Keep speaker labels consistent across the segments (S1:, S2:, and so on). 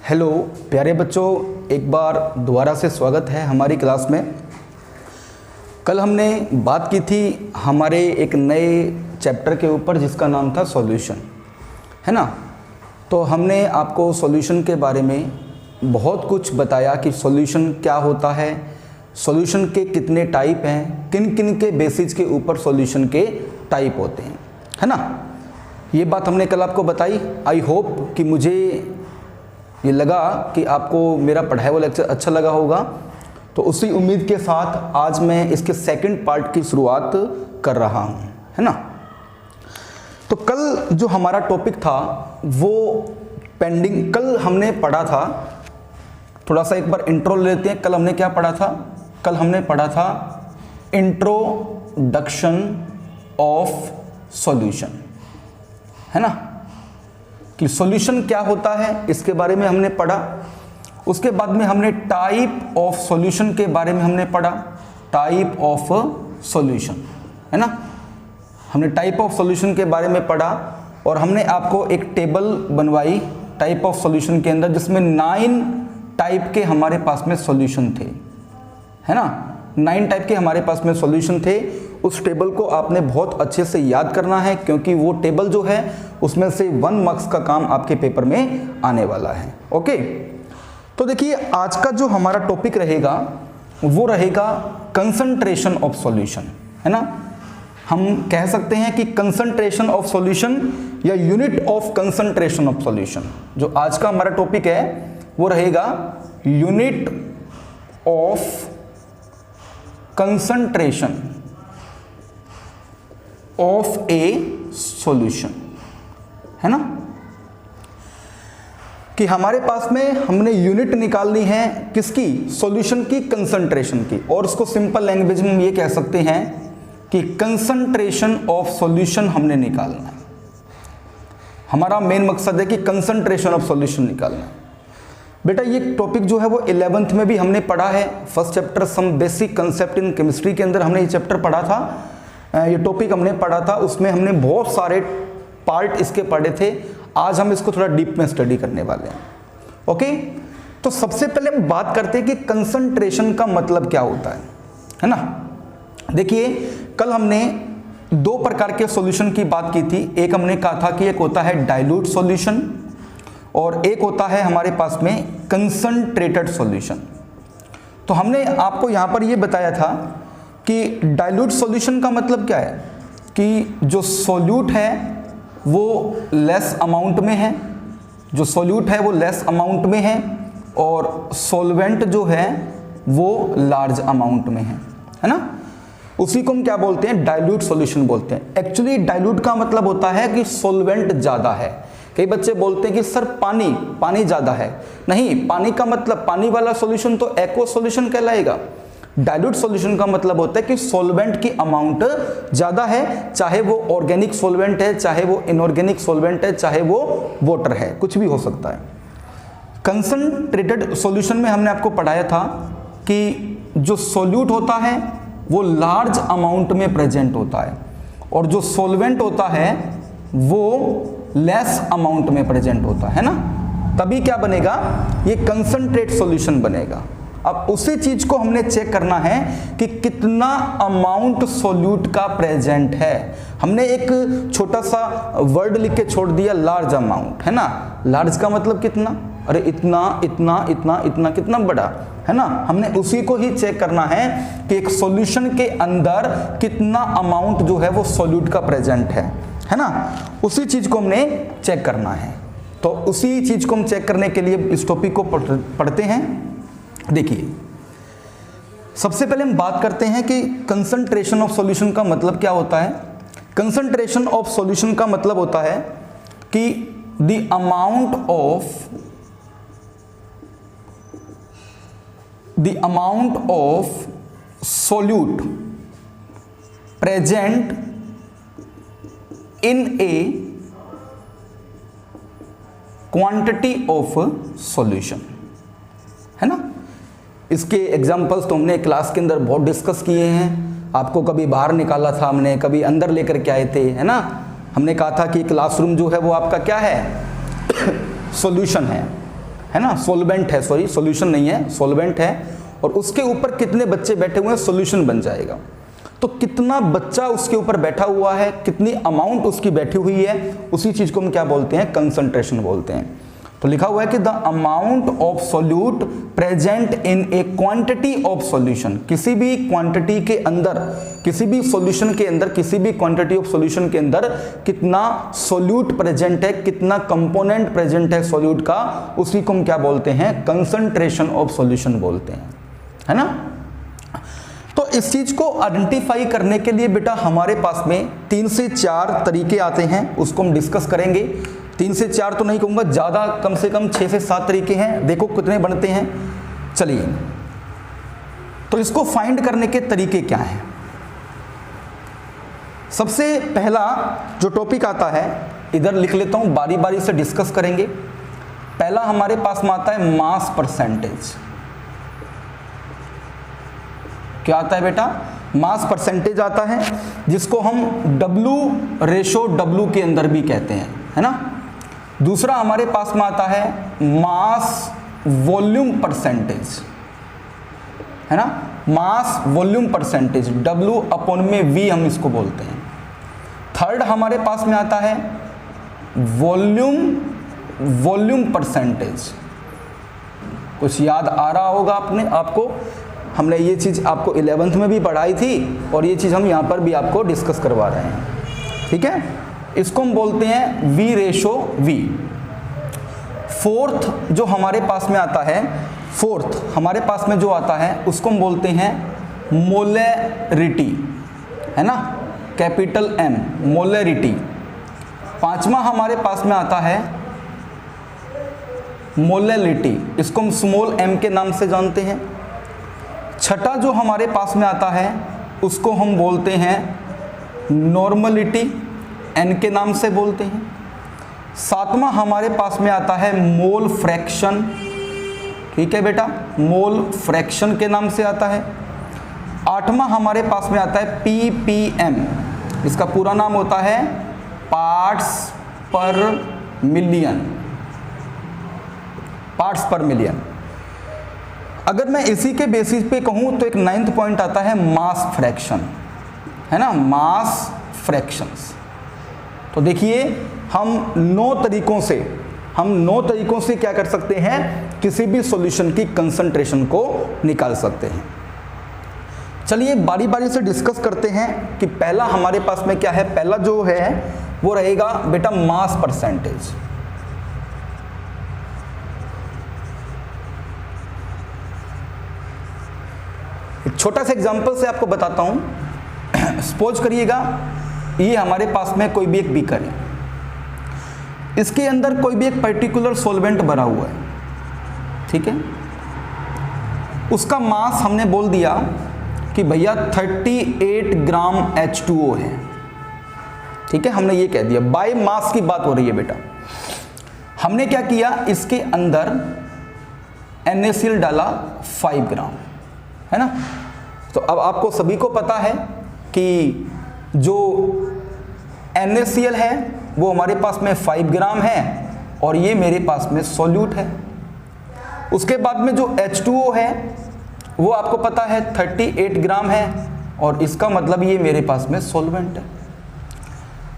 S1: Hello प्यारे बच्चों, एक बार दोबारा से स्वागत है हमारी क्लास में। कल हमने बात की थी हमारे एक नए चैप्टर के ऊपर जिसका नाम था सॉल्यूशन, है ना। तो हमने आपको सॉल्यूशन के बारे में बहुत कुछ बताया कि सॉल्यूशन क्या होता है, सॉल्यूशन के कितने टाइप हैं, किन किन के बेसिस के ऊपर सॉल्यूशन के टाइप होते हैं, है ना। ये बात हमने कल आपको बताई। आई होप कि मुझे ये लगा कि आपको मेरा पढ़ाया हुआ लेक्चर अच्छा लगा होगा। तो उसी उम्मीद के साथ आज मैं इसके सेकंड पार्ट की शुरुआत कर रहा हूँ, है ना। तो कल जो हमारा टॉपिक था वो पेंडिंग, कल हमने पढ़ा था, थोड़ा सा एक बार इंट्रो लेते हैं। कल हमने क्या पढ़ा था? कल हमने पढ़ा था इंट्रोडक्शन ऑफ सॉल्यूशन, है ना, कि सॉल्यूशन क्या होता है इसके बारे में हमने पढ़ा। उसके बाद में हमने टाइप ऑफ सॉल्यूशन के बारे में हमने पढ़ा, टाइप ऑफ सॉल्यूशन, है ना। हमने टाइप ऑफ सॉल्यूशन के बारे में पढ़ा और हमने आपको एक टेबल बनवाई टाइप ऑफ सॉल्यूशन के अंदर जिसमें 9 टाइप के हमारे पास में सॉल्यूशन थे, है ना। 9 टाइप के हमारे पास में सॉल्यूशन थे। उस टेबल को आपने बहुत अच्छे से याद करना है क्योंकि वो टेबल जो है उसमें से 1 मार्क्स का काम आपके पेपर में आने वाला है। ओके, तो देखिए आज का जो हमारा टॉपिक रहेगा वो रहेगा कंसंट्रेशन ऑफ सॉल्यूशन, है ना। हम कह सकते हैं कि कंसंट्रेशन ऑफ सॉल्यूशन या unit of concentration of solution. जो आज का हमारा टॉपिक है वो रहेगा unit of concentration of A solution, है ना। कि हमारे पास में हमने यूनिट निकालनी है किसकी? सॉल्यूशन की, कंसंट्रेशन की। और उसको सिंपल लैंग्वेज में हम ये कह सकते हैं कि कंसंट्रेशन ऑफ सॉल्यूशन हमने निकालना है। हमारा मेन मकसद है कि कंसंट्रेशन ऑफ सॉल्यूशन निकालना है। बेटा ये टॉपिक जो है वो 11th में भी हमने पढ़ा है। First chapter some basic concept in chemistry के अंदर हमने ये चैप्टर पढ़ा था, ये टॉपिक हमने पढ़ा था। उसमें हमने बहुत सारे पार्ट इसके पढ़े थे। आज हम इसको थोड़ा डीप में स्टडी करने वाले हैं। ओके, तो सबसे पहले हम बात करते हैं कि कंसंट्रेशन का मतलब क्या होता है ना। देखिए कल हमने 2 प्रकार के सॉल्यूशन की बात की थी। एक हमने कहा था कि एक होता है डाइल्यूट सॉल्यूशन और एक होता है हमारे पास में कंसंट्रेटेड सॉल्यूशन। तो हमने आपको यहाँ पर ये बताया था कि डाइल्यूट सॉल्यूशन का मतलब क्या है कि जो सॉल्यूट है वो लेस अमाउंट में है, जो सॉल्यूट है वो लेस अमाउंट में है और सॉल्वेंट जो है वो लार्ज अमाउंट में है ना। उसी को हम क्या बोलते हैं? डाइल्यूट सॉल्यूशन बोलते हैं। एक्चुअली डाइल्यूट का मतलब होता है कि सॉल्वेंट ज़्यादा है। कई बच्चे बोलते हैं कि सर पानी ज़्यादा है। नहीं, पानी का मतलब पानी वाला सॉल्यूशन तो एक्वा सॉल्यूशन कहलाएगा। डाइल्यूट सॉल्यूशन का मतलब होता है कि सॉल्वेंट की अमाउंट ज़्यादा है, चाहे वो ऑर्गेनिक सॉल्वेंट है, चाहे वो इनऑर्गेनिक सॉल्वेंट है, चाहे वो वाटर है, कुछ भी हो सकता है। कंसंट्रेटेड सॉल्यूशन में हमने आपको पढ़ाया था कि जो सॉल्यूट होता है वो लार्ज अमाउंट में प्रेजेंट होता है और जो सॉल्वेंट होता है वो लेस अमाउंट में प्रेजेंट होता है ना। तभी क्या बनेगा? ये कंसंट्रेट सॉल्यूशन बनेगा। अब उसी चीज को हमने चेक करना है कि कितना अमाउंट सॉल्यूट का प्रेजेंट है। हमने एक छोटा सा वर्ड लिख के छोड़ दिया लार्ज अमाउंट, है ना। लार्ज का मतलब कितना? अरे इतना इतना इतना इतना, कितना बड़ा, है ना। हमने उसी को ही चेक करना है कि एक सॉल्यूशन के अंदर कितना अमाउंट जो है वो सॉल्यूट का प्रेजेंट है ना। उसी चीज को हमने चेक करना है। तो उसी चीज को हम चेक करने के लिए इस टॉपिक को पढ़ते हैं। देखिए सबसे पहले हम बात करते हैं कि कंसंट्रेशन ऑफ सॉल्यूशन का मतलब क्या होता है। कंसंट्रेशन ऑफ सॉल्यूशन का मतलब होता है कि the amount of solute present in A quantity of solution, है ना। इसके एग्जांपल्स तो हमने क्लास के अंदर बहुत डिस्कस किए हैं। आपको कभी बाहर निकाला था हमने, कभी अंदर लेकर के आए थे, है ना। हमने कहा था कि क्लासरूम जो है वो आपका क्या है, सॉल्यूशन है ना, सॉल्वेंट है, सॉरी सॉल्यूशन नहीं है, सॉल्वेंट है, और उसके ऊपर कितने बच्चे बैठे हुए हैं सॉल्यूशन बन जाएगा। तो कितना बच्चा उसके ऊपर बैठा हुआ है, कितनी अमाउंट उसकी बैठी हुई है, उसी चीज को हम क्या बोलते हैं, कंसंट्रेशन बोलते हैं। तो लिखा हुआ है कि the amount of solute present in A quantity of solution, किसी भी क्वांटिटी के अंदर, किसी भी सॉल्यूशन के अंदर, किसी भी क्वांटिटी ऑफ सॉल्यूशन के अंदर कितना सोल्यूट प्रेजेंट है, कितना कंपोनेंट प्रेजेंट है सोल्यूट का, उसी को हम क्या बोलते हैं, कंसंट्रेशन ऑफ सॉल्यूशन बोलते हैं, है ना। तो इस चीज को आइडेंटिफाई करने के लिए बेटा हमारे पास में 3 से 4 तरीके आते हैं, उसको हम डिस्कस करेंगे। 3 से 4 तो नहीं कहूंगा, ज्यादा, कम से कम 6 से 7 तरीके हैं। देखो कितने बनते हैं। चलिए, तो इसको फाइंड करने के तरीके क्या हैं। सबसे पहला जो टॉपिक आता है, इधर लिख लेता हूं, बारी बारी से डिस्कस करेंगे। पहला हमारे पास में आता है मास परसेंटेज। क्या आता है बेटा, मास परसेंटेज आता है, जिसको हम W/W के अंदर भी कहते हैं, है ना। दूसरा हमारे पास में आता है मास वॉल्यूम परसेंटेज, है ना, मास वॉल्यूम परसेंटेज, W/V हम इसको बोलते हैं। थर्ड हमारे पास में आता है वॉल्यूम परसेंटेज। कुछ याद आ रहा होगा आपको, हमने ये चीज आपको 11th में भी पढ़ाई थी, और ये चीज हम यहाँ पर भी आपको डिस्कस करवा रहे हैं, ठीक है। इसको हम बोलते हैं V/V। फोर्थ जो हमारे पास में आता है, फोर्थ हमारे पास में जो आता है, उसको हम बोलते हैं मोलैरिटी, है ना, कैपिटल M, मोलैरिटी। पांचवा हमारे पास में आता है मोलैलिटी, इसको हम स्मॉल m के नाम से जानते हैं। छठा जो हमारे पास में आता है, उसको हम बोलते हैं नॉर्मलिटी, n के नाम से बोलते हैं। सातवां हमारे पास में आता है मोल फ्रैक्शन, ठीक है बेटा, मोल फ्रैक्शन के नाम से आता है। आठवां हमारे पास में आता है ppm, इसका पूरा नाम होता है पार्ट्स पर मिलियन, पार्ट्स पर मिलियन। अगर मैं इसी के बेसिस पे कहूं तो एक 9th पॉइंट आता है मास फ्रैक्शन, है ना, मास फ्रैक्शंस। तो देखिए हम 9 तरीकों से क्या कर सकते हैं, किसी भी सॉल्यूशन की कंसंट्रेशन को निकाल सकते हैं। चलिए बारी बारी से डिस्कस करते हैं कि पहला हमारे पास में क्या है। पहला जो है वो रहेगा बेटा मास परसेंटेज। एक छोटा सा एग्जांपल से आपको बताता हूं। सपोज करिएगा ये हमारे पास में कोई भी एक बीकर है, इसके अंदर कोई भी एक पर्टिकुलर सॉल्वेंट भरा हुआ है, ठीक है। उसका मास हमने बोल दिया कि भैया 38 ग्राम H2O है, ठीक है, हमने ये कह दिया। बाय मास की बात हो रही है बेटा। हमने क्या किया, इसके अंदर NaCl डाला 5 ग्राम, है ना। तो अब आपको सभी को पता है कि जो NaCl है वो हमारे पास में 5 ग्राम है, और ये मेरे पास में सॉल्यूट है। उसके बाद में जो H2O है वो आपको पता है 38 ग्राम है, और इसका मतलब ये मेरे पास में सॉल्वेंट है।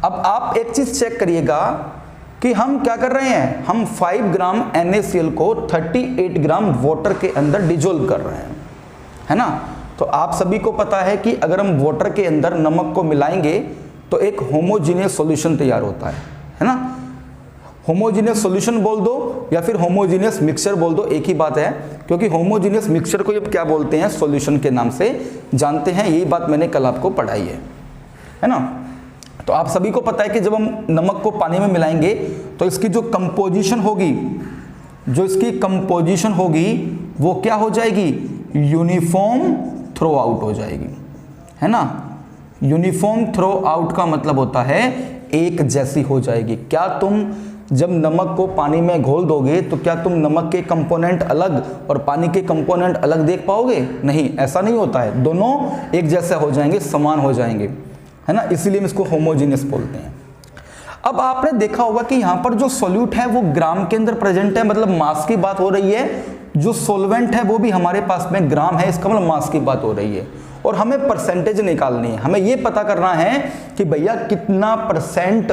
S1: अब आप एक चीज चेक करिएगा कि हम क्या कर रहे हैं, हम 5 ग्राम NaCl को 38 ग्राम वाटर के अंदर डिजोल्व कर रहे हैं, है ना। तो आप सभी को पता है कि अगर हम वाटर के अंदर नमक को मिलाएंगे तो एक होमोजीनियस सॉल्यूशन तैयार होता है ना। होमोजीनियस सॉल्यूशन बोल दो या फिर होमोजीनियस मिक्सचर बोल दो, एक ही बात है, क्योंकि होमोजीनियस मिक्सचर को अब क्या बोलते हैं, सॉल्यूशन के नाम से जानते हैं। यही बात मैंने कल आपको पढ़ाई है ना। तो आप सभी को पता है कि जब हम नमक को पानी में मिलाएंगे तो इसकी जो कंपोजिशन होगी, वो क्या हो जाएगी, यूनिफॉर्म थ्रो आउट हो जाएगी, है ना। यूनिफॉर्म थ्रो आउट का मतलब होता है एक जैसी हो जाएगी। क्या तुम जब नमक को पानी में घोल दोगे तो क्या तुम नमक के कंपोनेंट अलग और पानी के कंपोनेंट अलग देख पाओगे? नहीं, ऐसा नहीं होता है, दोनों एक जैसे हो जाएंगे, समान हो जाएंगे, है ना। इसीलिए हम इसको होमोजीनियस बोलते हैं। अब आपने देखा होगा कि यहां पर जो सॉल्यूट है वो ग्राम के अंदर प्रेजेंट है, मतलब मास की बात हो रही है। जो सॉल्वेंट है वो भी हमारे पास में ग्राम है, इसका मतलब मास की बात हो रही है। और हमें परसेंटेज निकालनी है, हमें ये पता करना है कि भैया कितना परसेंट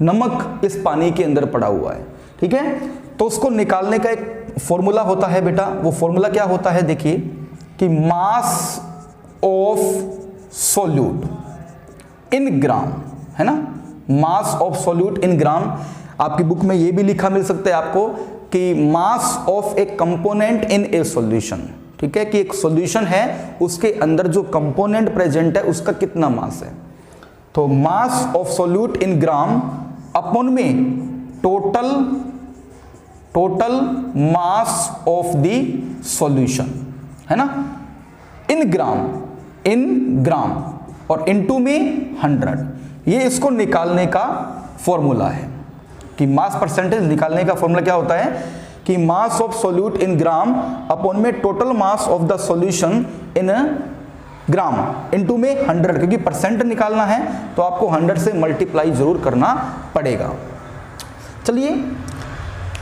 S1: नमक इस पानी के अंदर पड़ा हुआ है। ठीक है, तो उसको निकालने का एक फॉर्मूला होता है बेटा। वो फॉर्मूला क्या होता है, देखिए कि mass of solute in gram, है ना, मास ऑफ सॉल्यूट इन ग्राम। आपकी बुक में ये भी लिखा मिल सकता है आपको कि mass of A component in A solution. ठीक है, कि एक सॉल्यूशन है उसके अंदर जो कंपोनेंट प्रेजेंट है उसका कितना मास है। तो mass of solute in gram upon में total mass of the solution, है ना, इन ग्राम और इनटू में 100। ये इसको निकालने का फॉर्मूला है कि मास परसेंटेज निकालने का फॉर्मूला क्या होता है कि mass of solute in gram upon में total mass of the solution in gram into में 100, क्योंकि परसेंट निकालना है तो आपको 100 से मल्टीप्लाई जरूर करना पड़ेगा। चलिए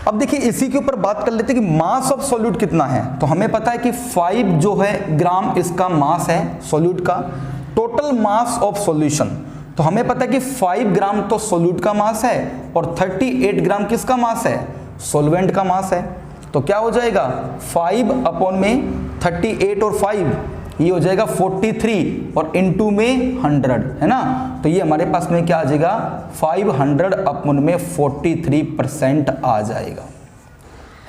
S1: अब देखिए इसी के ऊपर बात कर लेते हैं कि मास ऑफ सॉल्यूट कितना है। तो हमें पता है कि 5 जो है ग्राम इसका मास है सॉल्यूट का। टोटल मास ऑफ सॉल्यूशन, तो हमें पता है कि 5 ग्राम तो सॉल्यूट का मास है और 38 ग्राम किसका मास है, सॉल्वेंट का मास है। तो क्या हो जाएगा 5 अपॉन में 38 और 5 ये हो जाएगा 43 और इनटू में 100, है ना। तो ये हमारे पास में क्या आ जाएगा 500 अपॉन में 43% आ जाएगा,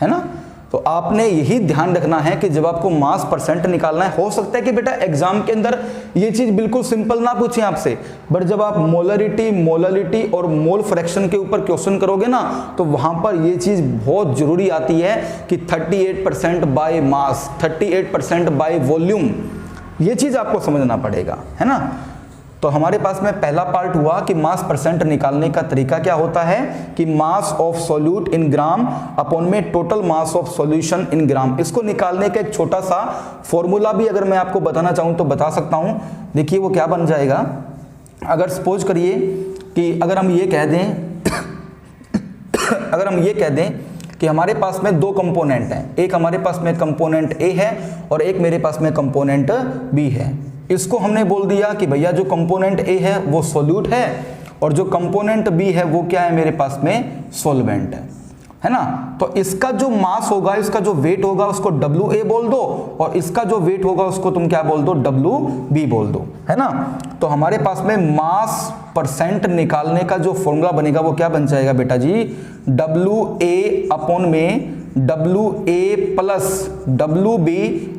S1: है ना। तो आपने यही ध्यान रखना है कि जब आपको मास परसेंट निकालना है, हो सकता है कि बेटा एग्जाम के अंदर ये चीज बिल्कुल सिंपल ना पूछे आपसे, बट जब आप मोलरिटी और मोल फ्रैक्शन के ऊपर क्वेश्चन करोगे ना तो वहां पर ये चीज बहुत जरूरी आती है कि 38% बाय मास, 38% बाय वॉल्यूम, ये चीज आपको समझना पड़ेगा, है ना। तो हमारे पास में पहला पार्ट हुआ कि मास परसेंट निकालने का तरीका क्या होता है कि mass of solute in gram upon में total mass of solution in gram. इसको निकालने का एक छोटा सा फॉर्मूला भी अगर मैं आपको बताना चाहूं तो बता सकता हूं। देखिए वो क्या बन जाएगा, अगर सपोज करिए कि अगर हम ये कह दें कि हमारे पास में 2 कंपोनेंट हैं, एक हमारे पास में कंपोनेंट ए है और एक मेरे पास में कंपोनेंट बी है। इसको हमने बोल दिया कि भैया जो कंपोनेंट ए है वो सॉल्यूट है और जो कंपोनेंट बी है वो क्या है मेरे पास में सॉल्वेंट है ना। तो इसका जो मास होगा, इसका जो वेट होगा उसको WA बोल दो और इसका जो वेट होगा उसको तुम क्या बोल दो, WB बोल दो, है ना। तो हमारे पास में मास परसेंट निकालने का जो फॉर्मूला बनेगा वो क्या बन जाएगा बेटा जी, WA अपॉन में WA प्लस WB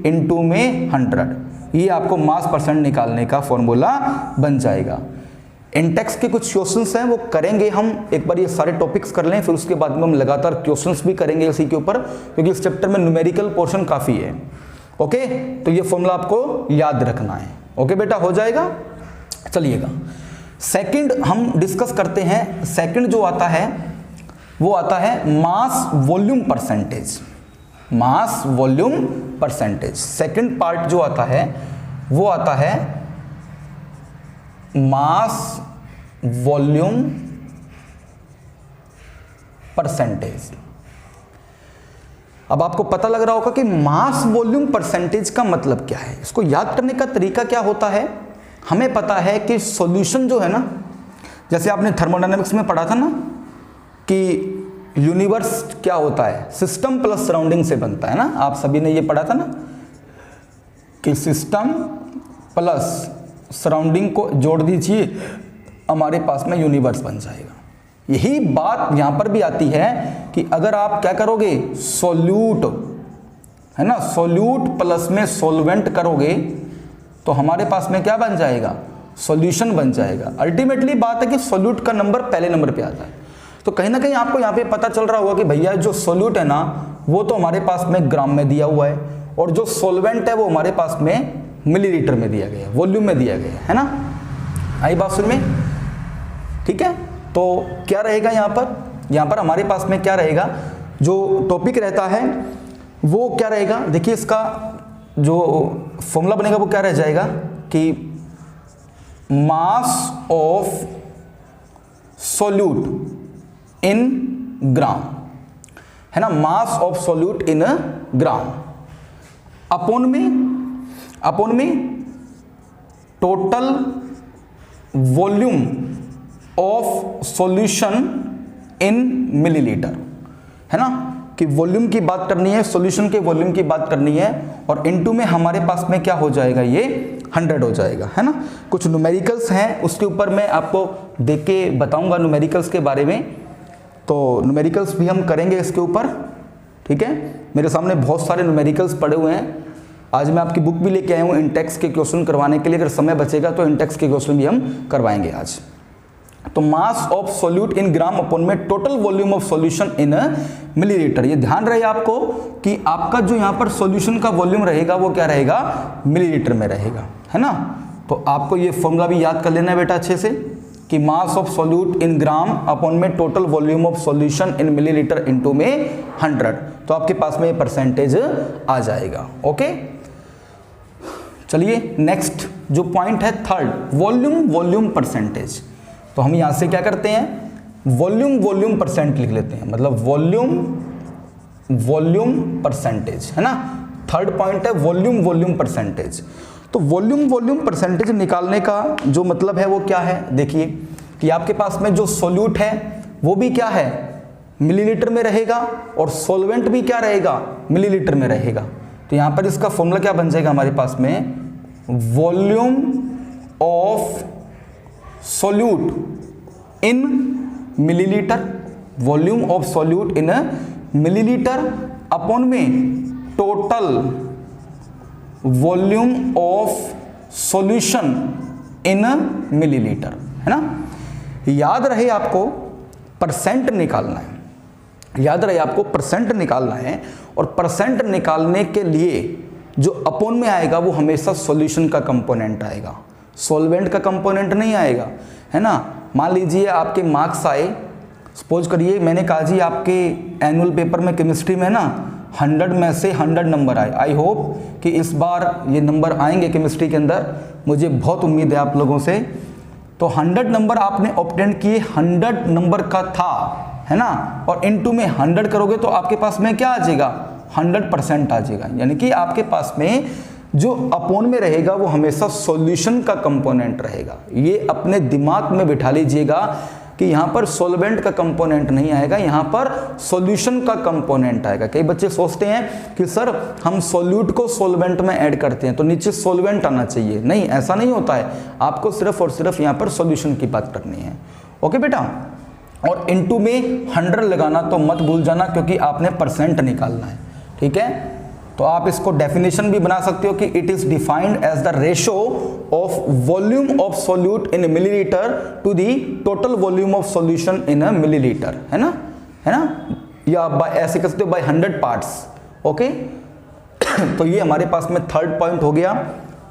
S1: इनटू में 100। ये आपको मास परसेंट निकालने का फॉर्मूला बन जाएगा। इंटेक्स के कुछ क्वेश्चंस हैं वो करेंगे हम, एक बार ये सारे टॉपिक्स कर लें, फिर उसके बाद में हम लगातार क्वेश्चंस भी करेंगे इसी के ऊपर, क्योंकि इस चैप्टर में न्यूमेरिकल पोर्शन काफ़ी है। ओके, तो ये फॉर्मूला आपको याद रखना है। ओके बेटा, हो जाएगा। चलिएगा सेकंड हम डिस्कस करते हैं। सेकंड जो आता है वो आता है mass volume percentage. Mass volume percentage second part जो आता है वो आता है मास वॉल्यूम परसेंटेज। अब आपको पता लग रहा होगा कि मास वॉल्यूम परसेंटेज का मतलब क्या है। इसको याद करने का तरीका क्या होता है, हमें पता है कि सॉल्यूशन जो है ना, जैसे आपने थर्मोडायनेमिक्स में पढ़ा था ना कि यूनिवर्स क्या होता है, सिस्टम प्लस सराउंडिंग से बनता है ना। आप सभी ने ये पढ़ा था ना कि सिस्टम प्लस सराउंडिंग को जोड़ दीजिए, हमारे पास में यूनिवर्स बन जाएगा। यही बात यहां पर भी आती है कि अगर आप क्या करोगे, सॉल्यूट, है ना, सॉल्यूट प्लस में सॉल्वेंट करोगे तो हमारे पास में क्या बन जाएगा, सॉल्यूशन बन जाएगा। अल्टीमेटली बात है कि सॉल्यूट का नंबर पहले नंबर पे आता है। तो कहीं ना कहीं आपको यहाँ पे पता चल रहा होगा कि भैया जो सॉल्यूट है ना वो तो हमारे पास में ग्राम में दिया हुआ है और जो सॉल्वेंट है वो हमारे पास में मिलीलीटर में दिया गया है, वॉल्यूम में दिया गया है ना। आई बात सुन में, ठीक है। तो क्या रहेगा यहाँ पर हमारे पास में क्या रहेगा, जो टॉपिक रहता है वो क्या रहेगा, देखिए इसका जो फॉर्मूला बनेगा वो क्या रह जाएगा कि mass of solute in gram, है ना, mass of solute in gram, upon में total volume of solution in millilitre, है ना, कि वॉल्यूम की बात करनी है, सॉल्यूशन के वॉल्यूम की बात करनी है, और इनटू में हमारे पास में क्या हो जाएगा, ये 100 हो जाएगा, है ना। कुछ न्यूमेरिकल्स हैं, उसके ऊपर मैं आपको देख के बताऊंगा न्यूमेरिकल्स के बारे में, तो न्यूमेरिकल्स भी हम करेंगे इसके ऊपर, ठीक है। मेरे सामने बहुत सारे न्यूमेरिकल्स पड़े हुए हैं, आज मैं आपकी बुक भी लेके आया हूँ इंटेक्स के क्वेश्चन करवाने के लिए, अगर समय बचेगा तो इंटेक्स के क्वेश्चन भी हम करवाएंगे आज। तो mass of solute in gram upon में total volume of solution in millilitre, ये ध्यान रहे आपको कि आपका जो यहाँ पर सॉल्यूशन का वॉल्यूम रहेगा वो क्या रहेगा, मिलीलीटर में रहेगा, है ना। तो आपको ये फॉर्मूला भी याद कर लेना है बेटा अच्छे से, कि mass of solute in gram upon में total volume of solution in millilitre into में 100, तो आपके पास में ये परसेंटेज आ जाएगा। ओके, चलिए नेक्स्ट जो पॉइंट है थर्ड, वॉल्यूम परसेंटेज। तो हम यहां से क्या करते हैं, वॉल्यूम परसेंट लिख लेते हैं, मतलब वॉल्यूम परसेंटेज, है ना। थर्ड पॉइंट है वॉल्यूम परसेंटेज। तो वॉल्यूम परसेंटेज निकालने का जो मतलब है वो क्या है, देखिए कि आपके पास में जो सोल्यूट है वो भी क्या है, मिलीलीटर में रहेगा, और सॉल्वेंट भी क्या रहेगा, मिलीलीटर में रहेगा। तो यहां पर इसका फॉर्मूला क्या बन जाएगा हमारे पास में, volume of solute in millilitre, volume of solute in millilitre upon में total volume of solution in millilitre, है ना। याद रहे आपको परसेंट निकालना है, याद रहे आपको परसेंट निकालना है, और परसेंट निकालने के लिए जो अपॉन में आएगा वो हमेशा सॉल्यूशन का कंपोनेंट आएगा, सॉल्वेंट का कंपोनेंट नहीं आएगा, है ना। मान लीजिए आपके मार्क्स आए, सपोज करिए मैंने कहा जी आपके एनुअल पेपर में केमिस्ट्री में ना 100 में से 100 नंबर आए, आई होप कि इस बार ये नंबर आएंगे केमिस्ट्री के अंदर, मुझे बहुत उम्मीद है आप लोगों से। तो 100 नंबर आपने ऑब्टेन किए, 100 नंबर का था, है ना, और इनटू में 100 करोगे तो आपके पास में क्या आ जाएगा, 100% आ जाएगा, यानी कि आपके पास में जो अपॉन में रहेगा वो हमेशा सॉल्यूशन का कंपोनेंट रहेगा। ये अपने दिमाग में बिठा लीजिएगा कि यहाँ पर सॉल्वेंट का कंपोनेंट नहीं आएगा, यहाँ पर सॉल्यूशन का कंपोनेंट आएगा। कई बच्चे सोचते हैं कि सर हम सॉल्यूट को सॉल्वेंट में ऐड करते हैं तो नीचे सॉल्वेंट आना चाहिए, नहीं, ऐसा नहीं होता है, आपको सिर्फ और सिर्फ यहाँ पर सॉल्यूशन की बात करनी है। ओके बेटा, और इनटू में 100 लगाना तो मत भूल जाना, क्योंकि आपने परसेंट निकालना है, ठीक है। तो आप इसको डेफिनेशन भी बना सकते हो कि it is defined as the ratio of volume of solute in millilitre to the total volume of solution in millilitre, है ना, या ऐसे कह सकते हो बाय 100 पार्ट्स। ओके, तो ये हमारे पास में थर्ड पॉइंट हो गया।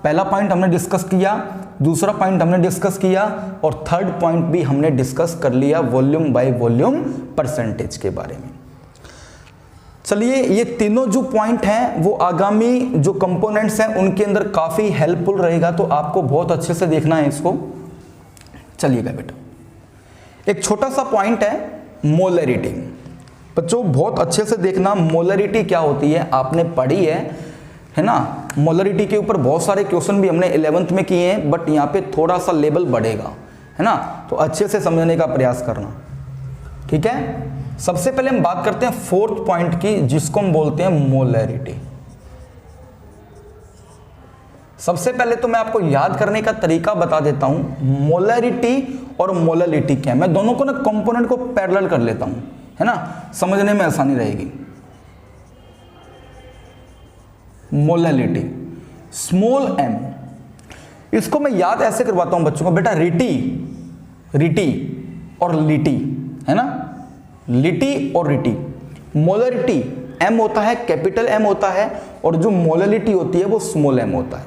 S1: पहला पॉइंट हमने डिस्कस किया, दूसरा पॉइंट हमने डिस्कस किया, और थर्ड पॉइंट भी हमने डिस्कस कर लिया वॉल्यूम बाय वॉल्यूम परसेंटेज के बारे में। चलिए, ये तीनों जो पॉइंट हैं वो आगामी जो कंपोनेंट्स हैं उनके अंदर काफी हेल्पफुल रहेगा, तो आपको बहुत अच्छे से देखना है इसको। चलिएगा बेटा, एक छोटा सा पॉइंट है मोलरिटी। बच्चों बहुत अच्छे से देखना, मोलरिटी क्या होती है आपने पढ़ी है ना। मोलरिटी के ऊपर बहुत सारे क्वेश्चन भी हमने 11th में किए हैं, बट यहाँ पे थोड़ा सा लेवल बढ़ेगा, है ना, तो अच्छे से समझने का प्रयास करना, ठीक है। सबसे पहले हम बात करते हैं फोर्थ पॉइंट की, जिसको हम बोलते हैं मोलरिटी। सबसे पहले तो मैं आपको याद करने का तरीका बता देता हूं, मोलरिटी और मोललिटी क्या है। मैं दोनों को ना कंपोनेंट को पैरेलल कर लेता हूं, है ना, समझने में आसानी रहेगी। मोललिटी स्मॉल m, इसको मैं याद ऐसे करवाता हूं बच्चों को, बेटा रिटी और लिटी, है ना, लिटी और रिटी। मोलरिटी m होता है, कैपिटल M होता है, और जो मोललिटी होती है वो स्मॉल m होता है।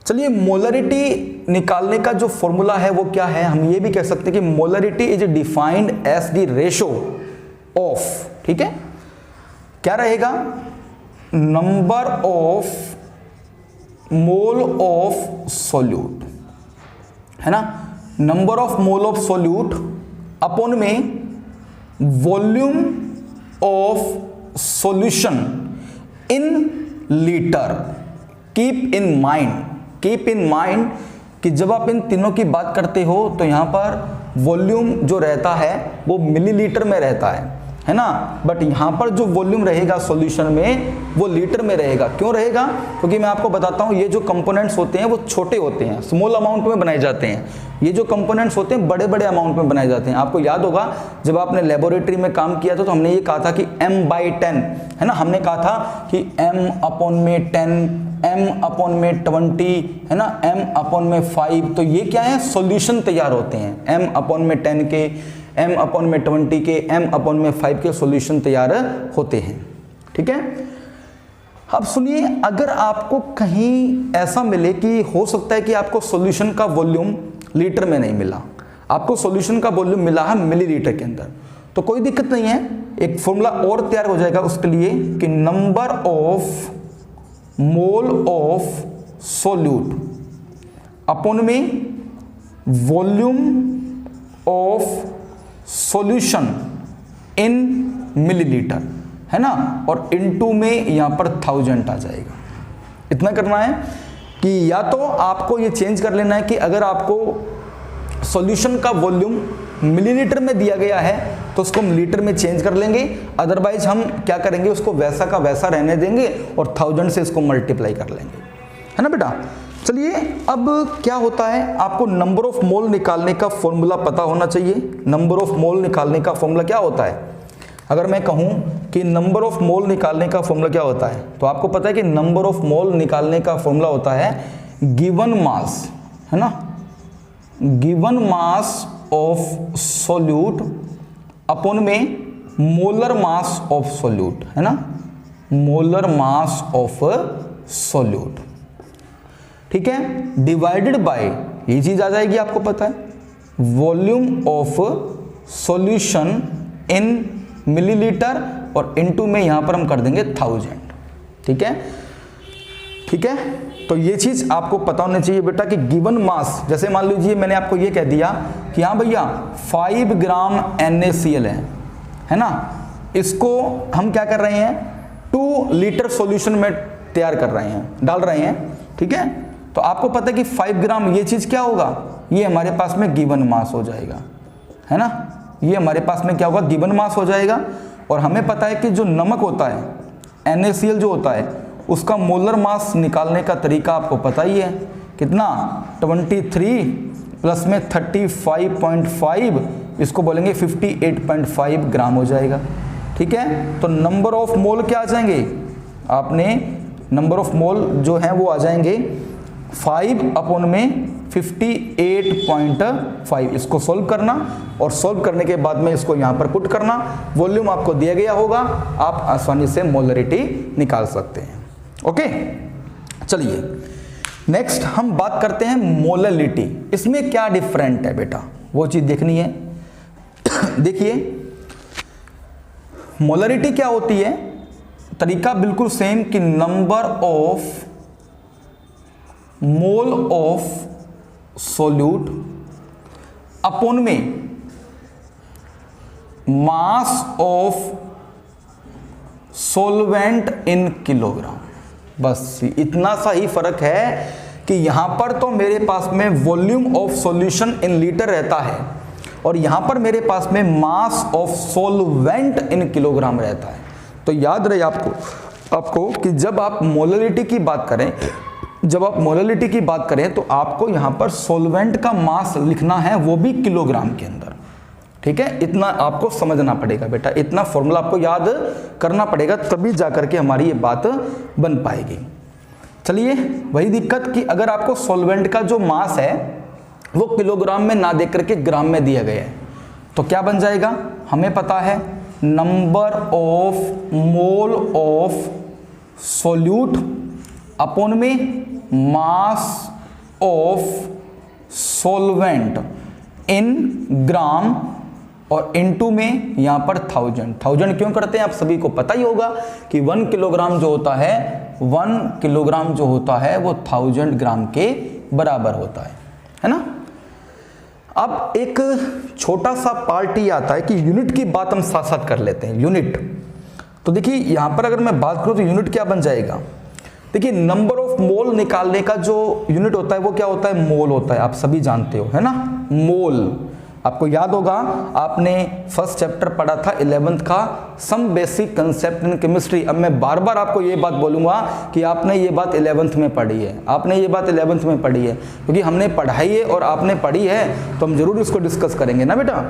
S1: चलिए, मोलरिटी निकालने का जो फॉर्मूला है वो क्या है, हम ये भी कह सकते हैं कि molarity is defined as the ratio of, ठीक है, क्या रहेगा, number of mole of solute, है ना, number of mole of solute upon में volume of solution in litre. Keep in mind कि जब आप इन तीनों की बात करते हो तो यहां पर वॉल्यूम जो रहता है वो मिलीलीटर में रहता है ना, बट यहां पर जो वॉल्यूम रहेगा सॉल्यूशन में वो लीटर में रहेगा। क्यों रहेगा? क्योंकि मैं आपको बताता हूं ये जो कंपोनेंट्स होते हैं वो छोटे होते हैं, स्मॉल अमाउंट में बनाए जाते हैं। ये जो कंपोनेंट्स होते हैं बड़े बड़े अमाउंट में बनाए जाते हैं। आपको याद होगा जब आपने लेबोरेटरी में काम किया था तो हमने ये कहा था कि m/10 है ना, हमने कहा था कि m/10, m/20 है ना, m/5। तो ये क्या है? सॉल्यूशन तैयार होते हैं। m/10 के, m/20 के, m/5 के सॉल्यूशन तैयार होते हैं। ठीक है। अब सुनिए, अगर आपको कहीं ऐसा मिले कि हो सकता है कि आपको सॉल्यूशन का वॉल्यूम लीटर में नहीं मिला, आपको सॉल्यूशन का वॉल्यूम मिला है मिलीलीटर के अंदर, तो कोई दिक्कत नहीं है। एक फॉर्मूला और तैयार हो जाएगा उसके लिए कि number of mole of solute upon में volume of solution in millilitre है ना, और इनटू में यहां पर 1000 आ जाएगा। इतना करना है कि या तो आपको ये चेंज कर लेना है कि अगर आपको सॉल्यूशन का वॉल्यूम मिलीलीटर में दिया गया है तो उसको हम लीटर में चेंज कर लेंगे, अदरवाइज हम क्या करेंगे, उसको वैसा का वैसा रहने देंगे और 1000 से इसको मल्टीप्लाई कर लेंगे, है ना बेटा। चलिए, अब क्या होता है, आपको नंबर ऑफ मोल निकालने का फॉर्मूला पता होना चाहिए। नंबर ऑफ मोल निकालने का फॉर्मूला क्या होता है? अगर मैं कहूं कि नंबर ऑफ मोल निकालने का फॉर्मूला क्या होता है, तो आपको पता है कि नंबर ऑफ मोल निकालने का फॉर्मूला होता है गिवन मास, है ना, given mass of solute upon में मोलर मास ऑफ सोल्यूट, है ना, मोलर मास ऑफ सोल्यूट। ठीक है, डिवाइडेड बाय, ये चीज आ जाएगी आपको पता है, volume of solution in millilitre और इनटू में यहां पर हम कर देंगे 1000। ठीक है, ठीक है। तो ये चीज आपको पता होनी चाहिए बेटा कि गिवन मास, जैसे मान लीजिए मैंने आपको ये कह दिया कि हाँ भैया 5 ग्राम NaCl है ना, इसको हम क्या कर रहे हैं, 2 लीटर सॉल्यूशन में तैयार कर रहे हैं, डाल रहे हैं। ठीक है, तो आपको पता है कि 5 ग्राम ये चीज क्या होगा, ये हमारे पास में गिवन मास हो जाएगा, है ना, ये हमारे पास में क्या होगा, गिवन मास हो जाएगा। और हमें पता है कि जो नमक होता है NaCl जो होता है उसका मोलर मास निकालने का तरीका आपको पता ही है, कितना, 23 प्लस में 35.5, इसको बोलेंगे 58.5 ग्राम हो जाएगा। ठीक है, तो नंबर ऑफ मोल क्या आ जाएंगे, आपने नंबर ऑफ मोल जो है वो आ जाएंगे 5 अपॉन में 58.5। इसको सोल्व करना और सोल्व करने के बाद में इसको यहां पर पुट करना, वॉल्यूम आपको दिया गया होगा, आप आसानी से मोलरिटी निकाल सकते हैं। ओके, चलिए नेक्स्ट हम बात करते हैं मोलरिटी। इसमें क्या डिफरेंट है बेटा, वो चीज देखनी है। देखिए मोलरिटी क्या होती है, तरीका बिल्कुल सेम कि number of mole of solute upon में mass of solvent in kilogram. बस इतना सा ही फर्क है कि यहां पर तो मेरे पास में volume of solution in litre रहता है और यहां पर मेरे पास में mass of solvent in kilogram रहता है। तो याद रहे आपको कि जब आप मोलरिटी की बात करें, जब आप मोलरिटी की बात करें तो आपको यहां पर सोलवेंट का मास लिखना है, वो भी किलोग्राम के अंदर। ठीक है, इतना आपको समझना पड़ेगा बेटा, इतना फॉर्मूला आपको याद करना पड़ेगा, तभी जाकर के हमारी ये बात बन पाएगी। चलिए, वही दिक्कत कि अगर आपको सोलवेंट का जो मास है वो किलोग्राम में ना देकर के ग्राम में दिया गया है तो क्या बन जाएगा, हमें पता है number of mole of solute upon में मास ऑफ सोलवेंट इन ग्राम और इनटू में यहां पर 1000 क्यों करते हैं, आप सभी को पता ही होगा कि 1 किलोग्राम जो होता है, 1 किलोग्राम जो होता है वो 1000 ग्राम के बराबर होता है ना। अब एक छोटा सा पार्ट ये आता है कि यूनिट की बात हम साथ साथ कर लेते हैं। यूनिट, तो देखिए यहां पर अगर मैं बात करूं तो यूनिट क्या बन जाएगा, देखिए नंबर ऑफ मोल निकालने का जो यूनिट होता है वो क्या होता है, मोल होता है। आप सभी जानते हो, है ना, मोल। आपको याद होगा, आपने फर्स्ट चैप्टर पढ़ा था 11th का some basic concept in chemistry. अब मैं बार बार आपको ये बात बोलूंगा कि आपने ये बात 11th में पढ़ी है, आपने ये बात 11th में पढ़ी है, क्योंकि हमने पढ़ाई है और आपने पढ़ी है तो हम जरूर इसको डिस्कस करेंगे ना बेटा।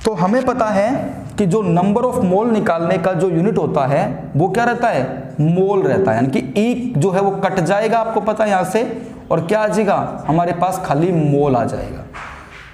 S1: तो हमें पता है कि जो नंबर ऑफ मोल निकालने का जो यूनिट होता है वो क्या रहता है, मोल रहता है। यानी कि ई जो है वो कट जाएगा, आपको पता है यहां से, और क्या आ जाएगा हमारे पास, खाली मोल आ जाएगा।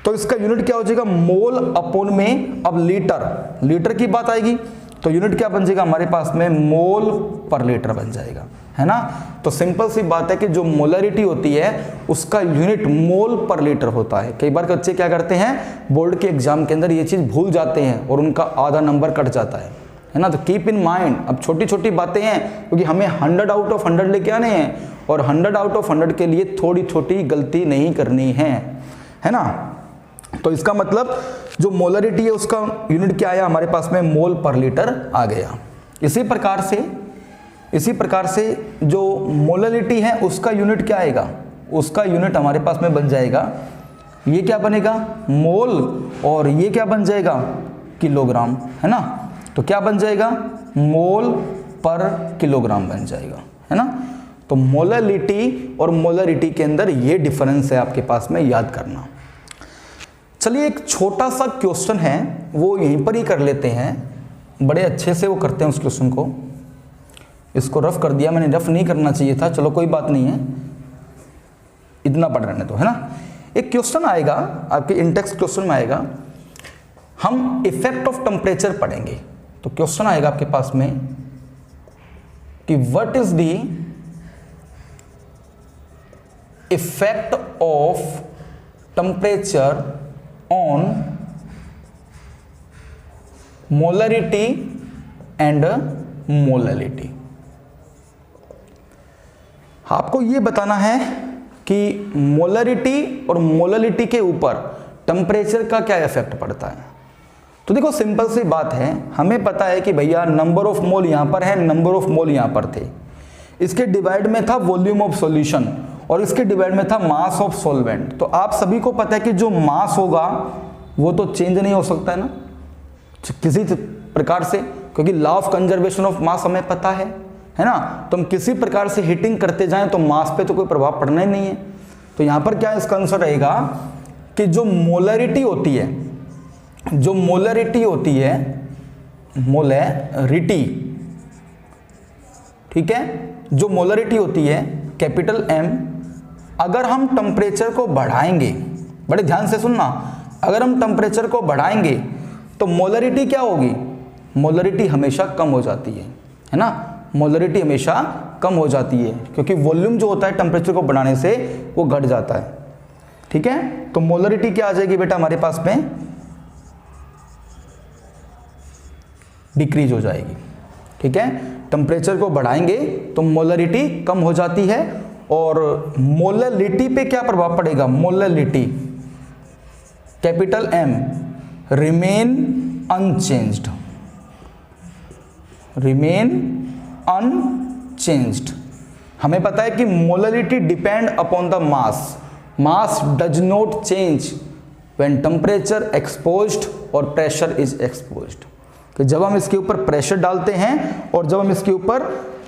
S1: तो इसका यूनिट क्या हो जाएगा, मोल अपॉन में अब लीटर, लीटर की बात आएगी तो यूनिट क्या बन जाएगा हमारे पास में, मोल पर लीटर बन जाएगा, है ना। तो सिंपल सी बात है कि जो मोलरिटी होती है उसका यूनिट मोल पर लीटर होता है। कई बार बच्चे क्या करते हैं, बोर्ड के एग्जाम के अंदर ये चीज भूल जाते हैं और उनका आधा नंबर कट जाता है ना। तो कीप इन माइंड, अब छोटी छोटी बातें हैं क्योंकि हमें 100 आउट ऑफ 100 लेके आने हैं और 100 आउट ऑफ 100 के लिए थोड़ी छोटी गलती नहीं करनी है ना। तो इसका मतलब जो मोलरिटी है उसका यूनिट क्या आया हमारे पास में, मोल पर लीटर आ गया। इसी प्रकार से जो मोलरिटी है उसका यूनिट क्या आएगा, उसका यूनिट हमारे पास में बन जाएगा, ये क्या बनेगा, मोल, और ये क्या बन जाएगा, किलोग्राम, है ना। तो क्या बन जाएगा, मोल पर किलोग्राम बन जाएगा, है ना। तो मोलरिटी और मोलरिटी के अंदर ये डिफरेंस है आपके पास में, याद करना। चलिए एक छोटा सा क्वेश्चन है वो यहीं पर ही कर लेते हैं, बड़े अच्छे से वो करते हैं उस क्वेश्चन को। इसको रफ कर दिया मैंने, रफ नहीं करना चाहिए था, चलो कोई बात नहीं है, इतना पढ़ रहने दो, है ना। एक क्वेश्चन आएगा आपके इंटेक्स क्वेश्चन में आएगा, हम इफेक्ट ऑफ टेम्परेचर पढ़ेंगे। तो क्वेश्चन आएगा आपके पास में कि what is the effect of temperature on molarity and molality। आपको ये बताना है कि मोलरिटी और मोललिटी के ऊपर टेम्परेचर का क्या इफेक्ट पड़ता है। तो देखो सिंपल सी बात है, हमें पता है कि भैया नंबर ऑफ मोल यहां पर है, नंबर ऑफ मोल यहां पर थे, इसके डिवाइड में था वॉल्यूम ऑफ सॉल्यूशन और इसके डिवाइड में था मास ऑफ सॉल्वेंट। तो आप सभी को पता है कि जो मास होगा वो तो चेंज नहीं हो सकता है ना किसी प्रकार से, क्योंकि law of conservation of mass हमें पता है ना। तो हम किसी प्रकार से हीटिंग करते जाएं तो मास पे तो कोई प्रभाव पड़ना ही नहीं है। तो यहां पर क्या इसका आंसर रहेगा कि जो मोलरिटी होती है, जो मोलरिटी होती है, मोलरिटी, ठीक है, जो मोलरिटी होती है कैपिटल M, अगर हम टेम्परेचर को बढ़ाएंगे, बड़े ध्यान से सुनना, अगर हम टेम्परेचर को बढ़ाएंगे तो मोलरिटी क्या होगी, मोलरिटी हमेशा कम हो जाती है ना। मोलरिटी हमेशा कम हो जाती है क्योंकि वॉल्यूम जो होता है टेम्परेचर को बढ़ाने से वो घट जाता है, ठीक है। तो मोलरिटी क्या आ जाएगी बेटा हमारे पास में, डिक्रीज हो जाएगी, ठीक है। टेम्परेचर को बढ़ाएंगे तो मोलरिटी कम हो जाती है और मोललिटी पे क्या प्रभाव पड़ेगा, molality capital M remain unchanged, remain unchanged. हमें पता है कि molarity depend upon the mass, mass does not change when temperature exposed और प्रेशर इज एक्सपोज्ड। कि जब हम इसके ऊपर प्रेशर डालते हैं और जब हम इसके ऊपर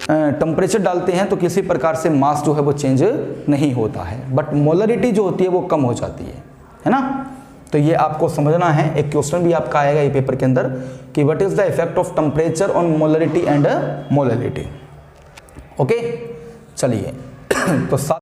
S1: टेम्परेचर डालते हैं तो किसी प्रकार से मास जो है वो चेंज नहीं होता है, बट मोलरिटी जो होती है वो कम हो जाती है ना। तो ये आपको समझना है। एक क्वेश्चन भी आपका आएगा ये पेपर के अंदर कि what is the effect of temperature on molarity and molality. Okay, चलिए तो